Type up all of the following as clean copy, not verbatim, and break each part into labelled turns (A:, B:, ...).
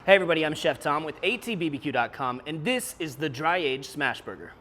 A: Hey everybody, I'm Chef Tom with atbbq.com, and this is the Dry Aged Smash Burger.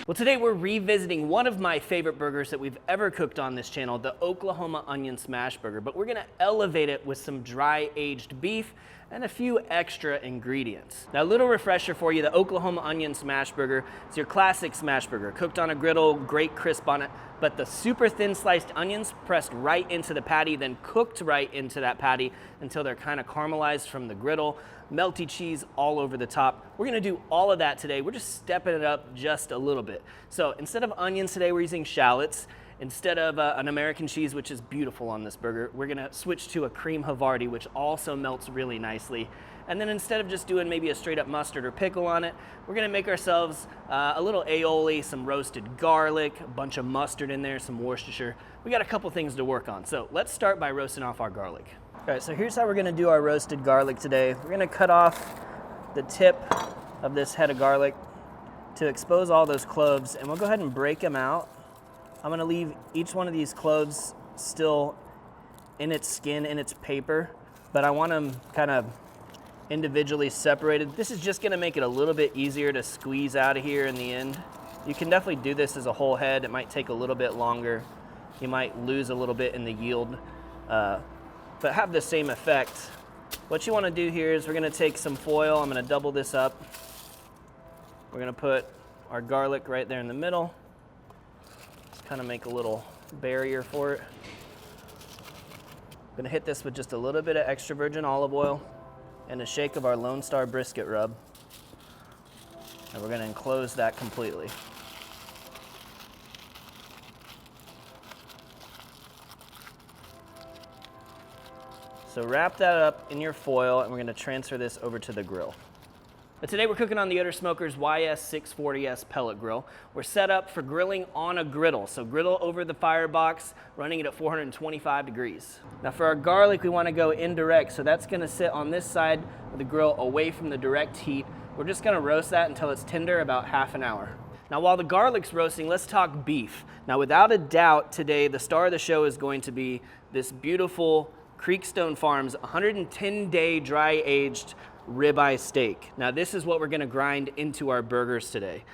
A: Well, today we're revisiting one of my favorite burgers that we've ever cooked on this channel, the Oklahoma Onion Smash Burger, but we're gonna elevate it with some dry aged beef and a few extra ingredients. Now, a little refresher for you, the Oklahoma Onion Smash Burger is your classic smash burger, cooked on a griddle, great crisp on it, but the super thin sliced onions pressed right into the patty, then cooked right into that patty until they're kind of caramelized from the griddle, melty cheese all over the top. We're gonna do all of that today. We're just stepping it up just a little bit. So instead of onions today, we're using shallots. Instead of an American cheese, which is beautiful on this burger, we're gonna switch to a cream Havarti, which also melts really nicely. And then instead of just doing maybe a straight up mustard or pickle on it, we're gonna make ourselves a little aioli, some roasted garlic, a bunch of mustard in there, some Worcestershire. We got a couple things to work on. So let's start by roasting off our garlic. All right, so here's how we're gonna do our roasted garlic today. We're gonna cut off the tip of this head of garlic to expose all those cloves, and we'll go ahead and break them out. I'm gonna leave each one of these cloves still in its skin, in its paper, but I want them kind of individually separated. This is just gonna make it a little bit easier to squeeze out of here in the end. You can definitely do this as a whole head. It might take a little bit longer. You might lose a little bit in the yield, but have the same effect. What you wanna do here is we're gonna take some foil. I'm gonna double this up. We're gonna put our garlic right there in the middle. Kind of make a little barrier for it. I'm gonna hit this with just a little bit of extra virgin olive oil and a shake of our Lone Star brisket rub. And we're gonna enclose that completely. So wrap that up in your foil, and we're gonna transfer this over to the grill. But today we're cooking on the Yoder Smoker's YS640S pellet grill. We're set up for grilling on a griddle. So griddle over the firebox, running it at 425 degrees. Now for our garlic, we wanna go indirect. So that's gonna sit on this side of the grill away from the direct heat. We're just gonna roast that until it's tender, about half an hour. Now while the garlic's roasting, let's talk beef. Now without a doubt today, the star of the show is going to be this beautiful Creekstone Farms 110-day dry aged ribeye steak. Now this is what we're gonna grind into our burgers today.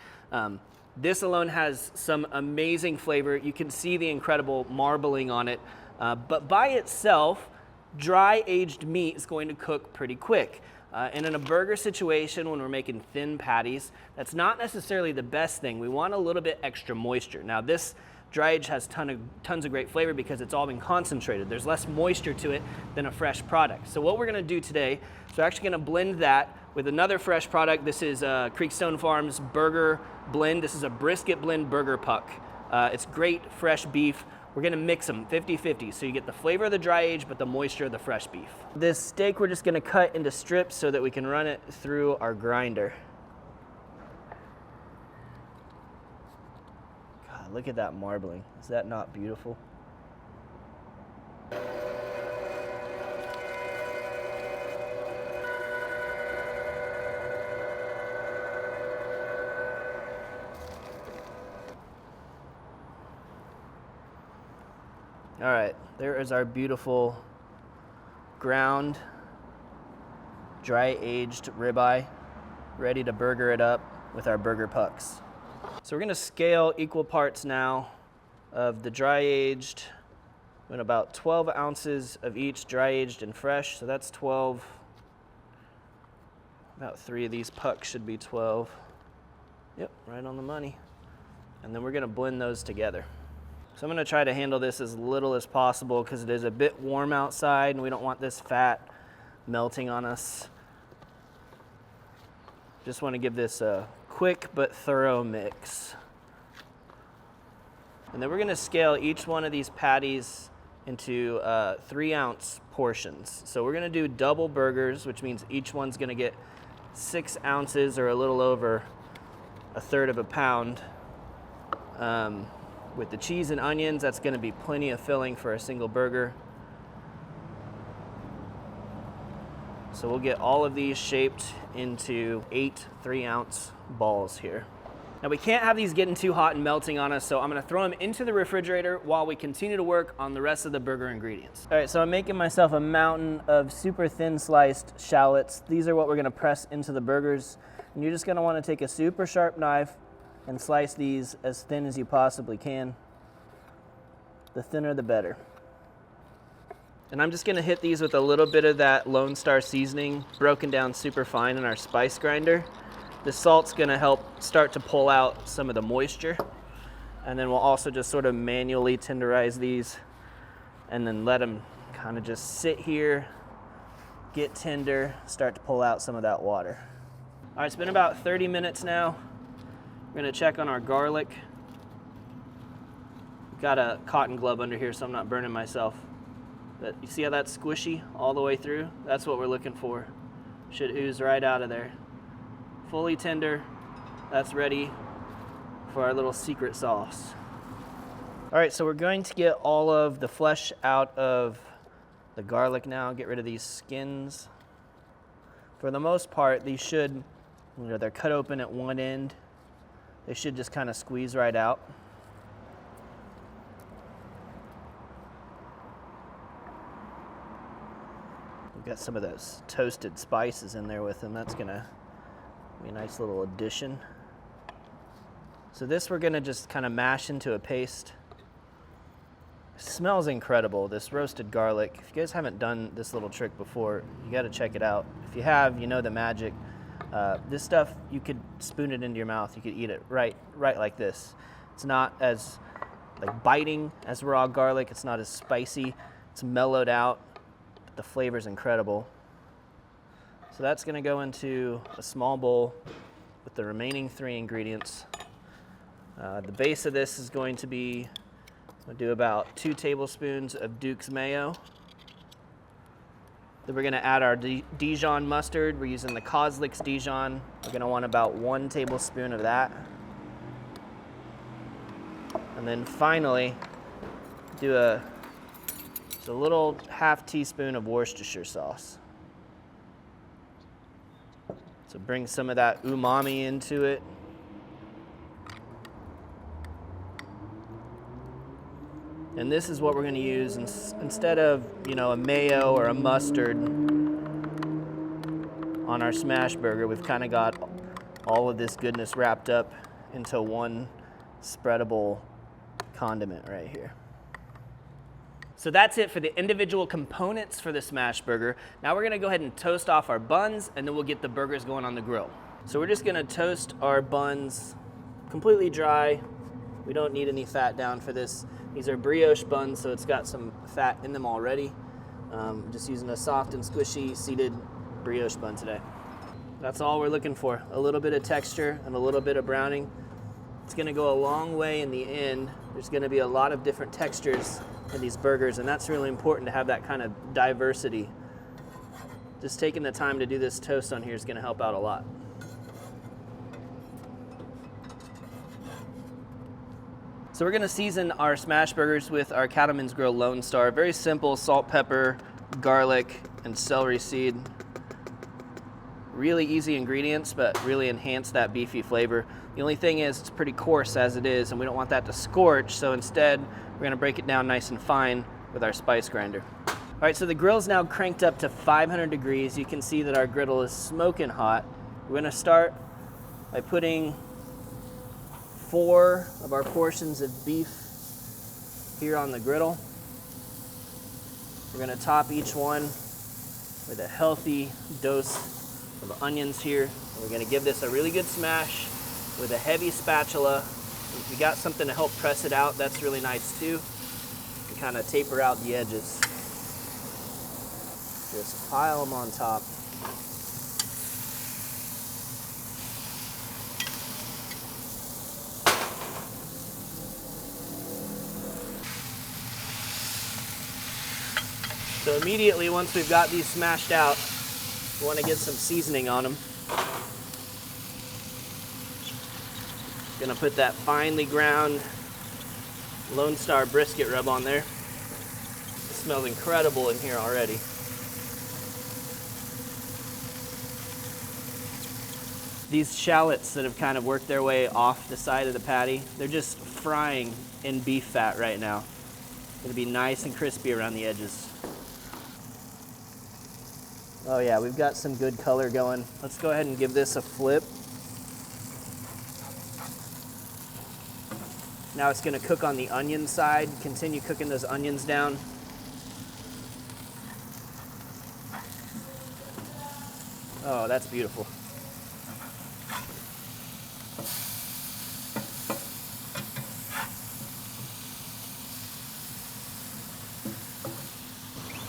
A: This alone has some amazing flavor. You can see the incredible marbling on it, but by itself, dry aged meat is going to cook pretty quick. And in a burger situation, when we're making thin patties, that's not necessarily the best thing. We want a little bit extra moisture. Now this dry age has tons of great flavor because it's all been concentrated. There's less moisture to it than a fresh product. So what we're gonna do today is we're actually gonna blend that with another fresh product. This is Creekstone Farms Burger Blend. This is a brisket blend burger puck. It's great fresh beef. We're gonna mix them 50-50, so you get the flavor of the dry age, but the moisture of the fresh beef. This steak we're just gonna cut into strips so that we can run it through our grinder. Look at that marbling. Is that not beautiful? All right, there is our beautiful ground, dry aged ribeye, ready to burger it up with our burger pucks. So we're gonna scale equal parts now of the dry aged, and about 12 ounces of each dry aged and fresh. So that's 12. About 3 of these pucks should be 12. Yep, right on the money. And then we're gonna blend those together. So I'm gonna try to handle this as little as possible because it is a bit warm outside and we don't want this fat melting on us. Just wanna give this a quick but thorough mix. And then we're gonna scale each one of these patties into 3-ounce portions. So we're gonna do double burgers, which means each one's gonna get 6 ounces or a little over 1/3 of a pound. With the cheese and onions, that's gonna be plenty of filling for a single burger. So we'll get all of these shaped into 8 3-ounce balls here. Now we can't have these getting too hot and melting on us, so I'm gonna throw them into the refrigerator while we continue to work on the rest of the burger ingredients. All right, so I'm making myself a mountain of super thin sliced shallots. These are what we're gonna press into the burgers. And you're just gonna wanna take a super sharp knife and slice these as thin as you possibly can. The thinner the better. And I'm just gonna hit these with a little bit of that Lone Star seasoning, broken down super fine in our spice grinder. The salt's gonna help start to pull out some of the moisture. And then we'll also just sort of manually tenderize these and then let them kind of just sit here, get tender, start to pull out some of that water. All right, it's been about 30 minutes now. We're gonna check on our garlic. Got a cotton glove under here so I'm not burning myself. But you see how that's squishy all the way through? That's what we're looking for. Should ooze right out of there. Fully tender, that's ready for our little secret sauce. All right, so we're going to get all of the flesh out of the garlic now, get rid of these skins. For the most part, these should, they're cut open at one end. They should just kind of squeeze right out. We've got some of those toasted spices in there with them. That's gonna be a nice little addition. So this we're gonna just kind of mash into a paste. It smells incredible, this roasted garlic. If you guys haven't done this little trick before, you gotta check it out. If you have, you know the magic. This stuff, you could spoon it into your mouth. You could eat it right like this. It's not as like biting as raw garlic. It's not as spicy. It's mellowed out. But the flavor's incredible. So that's gonna go into a small bowl with the remaining 3 ingredients. The base of this is going to be, we'll do about 2 tablespoons of Duke's mayo. Then we're gonna add our Dijon mustard. We're using the Coslicks Dijon. We're gonna want about 1 tablespoon of that. And then finally, do a little half teaspoon of Worcestershire sauce. So bring some of that umami into it. And this is what we're gonna use instead of, a mayo or a mustard on our smash burger. We've kind of got all of this goodness wrapped up into one spreadable condiment right here. So that's it for the individual components for the smash burger. Now we're gonna go ahead and toast off our buns and then we'll get the burgers going on the grill. So we're just gonna toast our buns completely dry. We don't need any fat down for this. These are brioche buns, so it's got some fat in them already. Just using a soft and squishy seeded brioche bun today. That's all we're looking for. A little bit of texture and a little bit of browning. It's gonna go a long way in the end. There's gonna be a lot of different textures in these burgers, and that's really important to have that kind of diversity. Just taking the time to do this toast on here is gonna help out a lot. So we're gonna season our smash burgers with our Cattleman's Grill Lone Star. Very simple, salt, pepper, garlic, and celery seed. Really easy ingredients, but really enhance that beefy flavor. The only thing is it's pretty coarse as it is, and we don't want that to scorch, so instead we're gonna break it down nice and fine with our spice grinder. All right, so the grill's now cranked up to 500 degrees. You can see that our griddle is smoking hot. We're gonna start by putting 4 of our portions of beef here on the griddle. We're gonna top each one with a healthy dose of onions here. We're gonna give this a really good smash with a heavy spatula. If you got something to help press it out, that's really nice too. And kind of taper out the edges. Just pile them on top. So immediately once we've got these smashed out, we want to get some seasoning on them. Gonna put that finely ground Lone Star brisket rub on there. It smells incredible in here already. These shallots that have kind of worked their way off the side of the patty, they're just frying in beef fat right now. It'll be nice and crispy around the edges. Oh yeah, we've got some good color going. Let's go ahead and give this a flip. Now it's gonna cook on the onion side. Continue cooking those onions down. Oh, that's beautiful.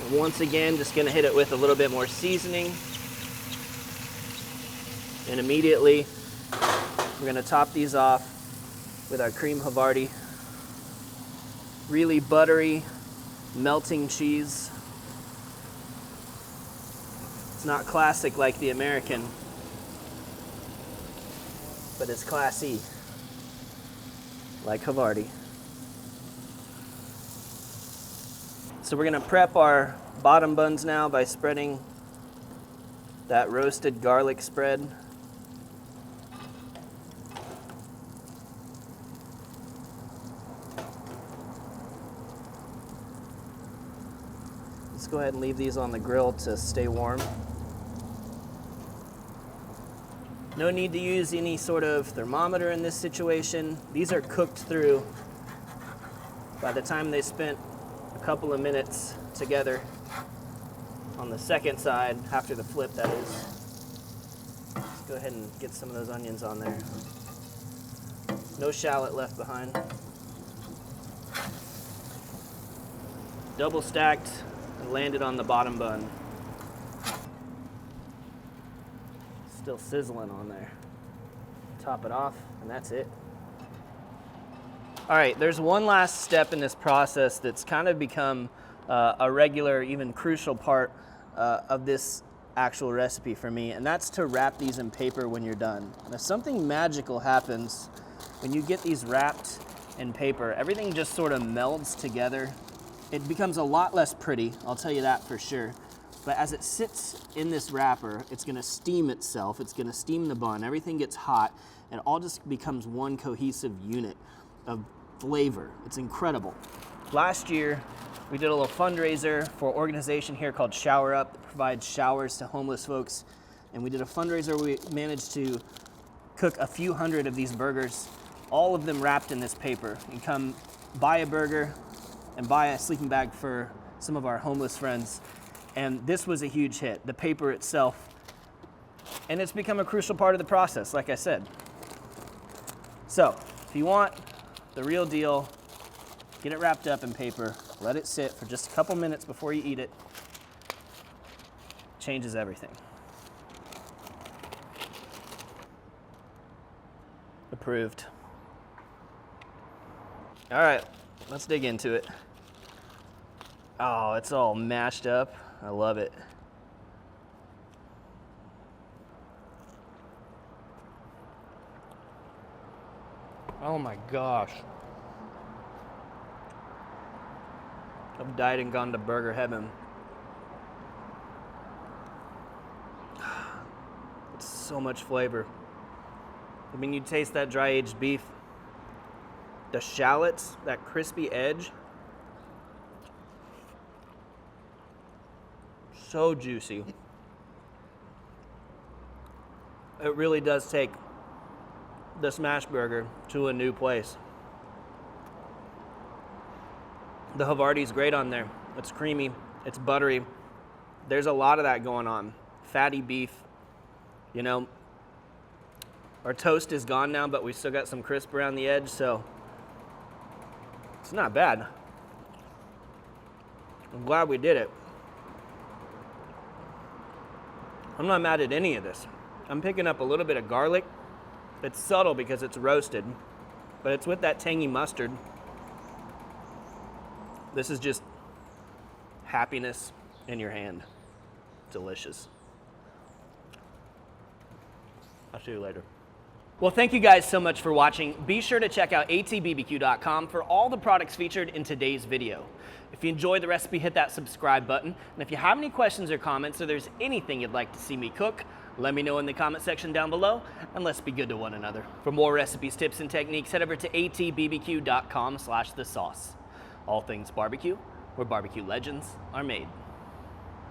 A: And once again, just gonna hit it with a little bit more seasoning. And immediately, we're gonna top these off with our cream Havarti. Really buttery, melting cheese. It's not classic like the American, but it's classy, like Havarti. So we're gonna prep our bottom buns now by spreading that roasted garlic spread. Let's go ahead and leave these on the grill to stay warm. No need to use any sort of thermometer in this situation. These are cooked through by the time they spent a couple of minutes together on the second side, after the flip that is. Let's go ahead and get some of those onions on there. No shallot left behind. Double stacked and landed on the bottom bun. Still sizzling on there. Top it off, and that's it. All right, there's one last step in this process that's kind of become a regular, even crucial part of this actual recipe for me, and that's to wrap these in paper when you're done. Now, something magical happens when you get these wrapped in paper. Everything just sort of melds together. It becomes a lot less pretty, I'll tell you that for sure. But as it sits in this wrapper, it's gonna steam itself, it's gonna steam the bun, everything gets hot, and it all just becomes one cohesive unit of flavor. It's incredible. Last year, we did a little fundraiser for an organization here called Shower Up that provides showers to homeless folks. And we did a fundraiser where we managed to cook a few hundred of these burgers, all of them wrapped in this paper. You can come buy a burger and buy a sleeping bag for some of our homeless friends. And this was a huge hit, the paper itself. And it's become a crucial part of the process, like I said. So, if you want the real deal, get it wrapped up in paper, let it sit for just a couple minutes before you eat it. Changes everything. Approved. All right, let's dig into it. Oh, it's all mashed up. I love it. Oh my gosh. I've died and gone to burger heaven. It's so much flavor. I mean, you taste that dry aged beef, the shallots, that crispy edge. So juicy. It really does take the smash burger to a new place. The Havarti's great on there. It's creamy, it's buttery. There's a lot of that going on. Fatty beef, you know. Our toast is gone now, but we still got some crisp around the edge, so it's not bad. I'm glad we did it. I'm not mad at any of this. I'm picking up a little bit of garlic. It's subtle because it's roasted, but it's with that tangy mustard. This is just happiness in your hand. Delicious. I'll see you later. Well, thank you guys so much for watching. Be sure to check out atbbq.com for all the products featured in today's video. If you enjoyed the recipe, hit that subscribe button. And if you have any questions or comments, or there's anything you'd like to see me cook, Let me know in the comment section down below, and let's be good to one another. For more recipes, tips, and techniques, head over to atbbq.com/thesauce. All things barbecue, where barbecue legends are made.